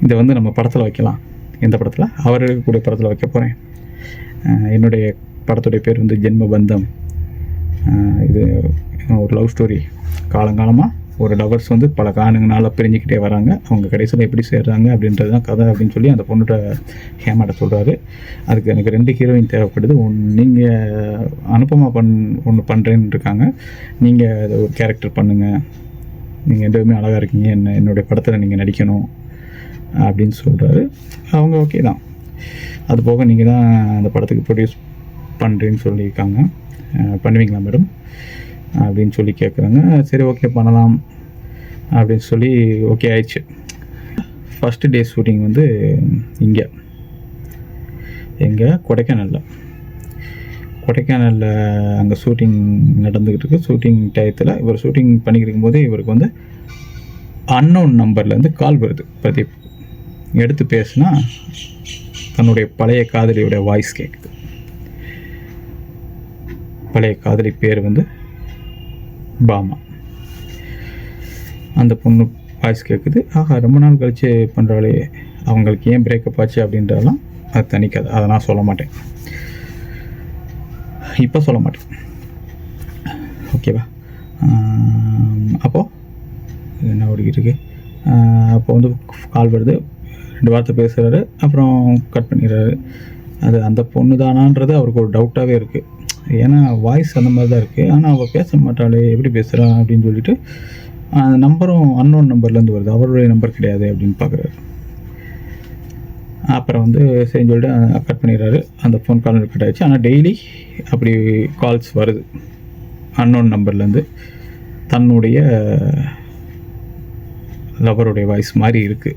இதை வந்து நம்ம படத்தில் வைக்கலாம். எந்த படத்தில்? அவர் இருக்கக்கூடிய படத்தில் வைக்க போகிறேன். என்னுடைய படத்துடைய பேர் வந்து ஜென்மபந்தம். இது ஒரு லவ் ஸ்டோரி. காலங்காலமாக ஒரு லவர்ஸ் வந்து பல காரணங்களால் பிரிஞ்சுக்கிட்டே வராங்க. அவங்க கடைசியில் எப்படி சேர்றாங்க அப்படின்றது தான் கதை அப்படின்னு சொல்லி அந்த பொண்ணுகிட்ட ஹேமாட்ட சொல்கிறாரு. அதுக்கு எனக்கு 2 ஹீரோயின் தேவைப்படுது. நீங்கள் அனுப்பமா ஒன்று பண்ணுறேன்னு இருக்காங்க. நீங்கள் அதை ஒரு கேரக்டர் பண்ணுங்கள். நீங்கள் எதுவுமே அழகாக இருக்கீங்க, என்னுடைய படத்தில் நீங்கள் நடிக்கணும் அப்படின்னு சொல்கிறாரு. அவங்க ஓகே தான். அது போக நீங்கள் தான் அந்த படத்துக்கு ப்ரொடியூஸ் பண்ணுறேன்னு சொல்லியிருக்காங்க. பண்ணுவீங்களா மேடம் அப்படின்னு சொல்லி கேட்குறாங்க. சரி ஓகே பண்ணலாம் அப்படின்னு சொல்லி ஓகே ஆயிடுச்சு. ஃபஸ்ட்டு டே ஷூட்டிங் வந்து எங்கே கொடைக்கானலில் அங்கே ஷூட்டிங் நடந்துக்கிட்டு இருக்குது. ஷூட்டிங் டயத்தில் இவர் ஷூட்டிங் பண்ணிக்கிட்டு இருக்கும்போது இவருக்கு வந்து அன்னோன் நம்பர்லேருந்து கால் வருது. பிரதீப் எடுத்து பேசுனா தன்னுடைய பழைய காதலியோட வாய்ஸ் கேட்குது. பழைய காதலி பேர் வந்து பாமா. அந்த பொண்ணு வாய்ஸ் கேட்குது. ஆஹா, ரொம்ப நாள் கழித்து பண்ணுறாளே, அவங்களுக்கு ஏன் பிரேக்கப் ஆச்சு அப்படின்றதெல்லாம் அது தனிக்காது. அதை நான் சொல்ல மாட்டேன், இப்போ சொல்ல மாட்டேன். ஓகேவா? அப்போது என்ன ஓடிக்கிட்டு இருக்கு. அப்போ வந்து கால் வருது, 2 வார்த்தை பேசுகிறாரு, அப்புறம் கட் பண்ணிடுறாரு. அது அந்த பொண்ணு தானான்றது அவருக்கு ஒரு டவுட்டாகவே இருக்குது. ஏன்னா வாய்ஸ் அந்த மாதிரி தான் இருக்குது. ஆனால் அவள் பேச மாட்டாளே, எப்படி பேசுகிறா அப்படின்னு சொல்லிட்டு அந்த நம்பரும் அன்னோன் நம்பர்லேருந்து வருது. அவருடைய நம்பர் கிடையாது அப்படின்னு பார்க்குறாரு. அப்புறம் வந்து சரின்னு சொல்லிட்டு கட் பண்ணிடுறாரு. அந்த ஃபோன் கால் கட் ஆகிடுச்சு. ஆனால் டெய்லி அப்படி கால்ஸ் வருது அன்னோன் நம்பர்லேருந்து. தன்னுடைய லவருடைய வாய்ஸ் மாதிரி இருக்குது.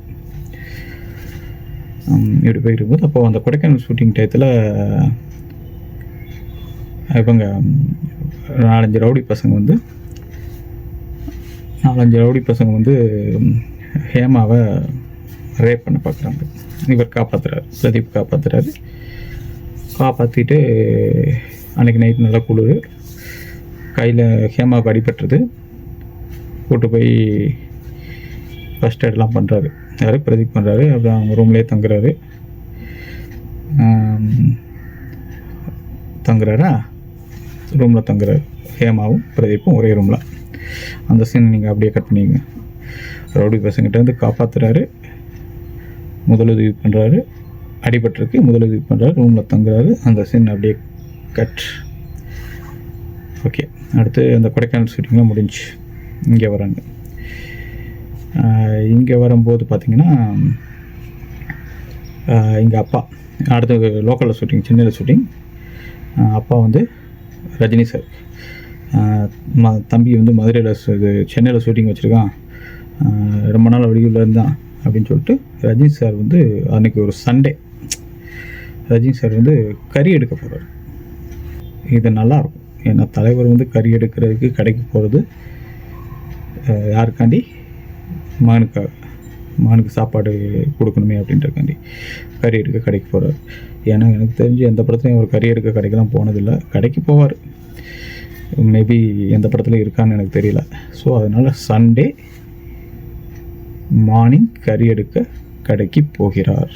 இப்படி போயிருக்கும்போது அப்போது அந்த கொடைக்கானல் ஷூட்டிங் டயத்தில் இவங்க 4-5 ரவுடி பசங்க வந்து ஹேமாவை ரேப் பண்ண பார்க்குறாங்க. இவர் காப்பாற்றுறாரு, பிரதீப் காப்பாற்றுறாரு. காப்பாற்றிட்டு அன்றைக்கி நைட் நல்லா குளிர், கையில் ஹேமாவுக்கு அடிபட்டுருது. கூட்டு போய் ஃபஸ்ட் எய்ட்லாம் பண்ணுறாரு. யார்? பிரதீப் பண்ணுறாரு. அப்புறம் அவங்க ரூம்லேயே ரூமில் தங்குறாரு. ஹேமாவும் பிரதீப்பும் ஒரே ரூமில். அந்த சீன் நீங்கள் அப்படியே கட் பண்ணிங்க. ரவுடி பசங்கிட்டேருந்து காப்பாற்றுறாரு, முதலுதவி பண்ணுறாரு, அடிபட்டிருக்கு, முதலுதவி பண்ணுறாரு, ரூமில் தங்குறாரு. அந்த சீன் அப்படியே கட். ஓகே, அடுத்து அந்த கொடைக்கானல் ஷூட்டிங்லாம் முடிஞ்சு இங்கே வராங்க. இங்கே வரும்போது பார்த்திங்கன்னா எங்கள் அப்பா அடுத்து லோக்கலில் ஷூட்டிங், சென்னையில் ஷூட்டிங். அப்பா வந்து ரஜினி சார், தம்பி வந்து மதுரையில் சென்னையில் ஷூட்டிங் வச்சுருக்கான், ரொம்ப நாள் வெளியூரில் இருந்தான் அப்படின்னு சொல்லிட்டு ரஜினி சார் வந்து அன்றைக்கி ஒரு சண்டே ரஜினி சார் வந்து கறி எடுக்க போகிறார். இது நல்லாயிருக்கும். ஏன்னா தலைவர் வந்து கறி எடுக்கிறதுக்கு கடைக்கு போகிறது யாருக்காண்டி? மகனுக்கு சாப்பாடு கொடுக்கணுமே அப்படின்றக்காண்டி கறி எடுக்க கடைக்கு போகிறார். ஏன்னா எனக்கு தெரிஞ்சு எந்த படத்துலையும் அவர் கறி எடுக்க கடைக்கெல்லாம் போனதில்லை. கடைக்கு போவார், மேபி எந்த படத்துலையும் இருக்கான்னு எனக்கு தெரியல. ஸோ அதனால் சண்டே மார்னிங் கறி எடுக்க கடைக்கு போகிறார்.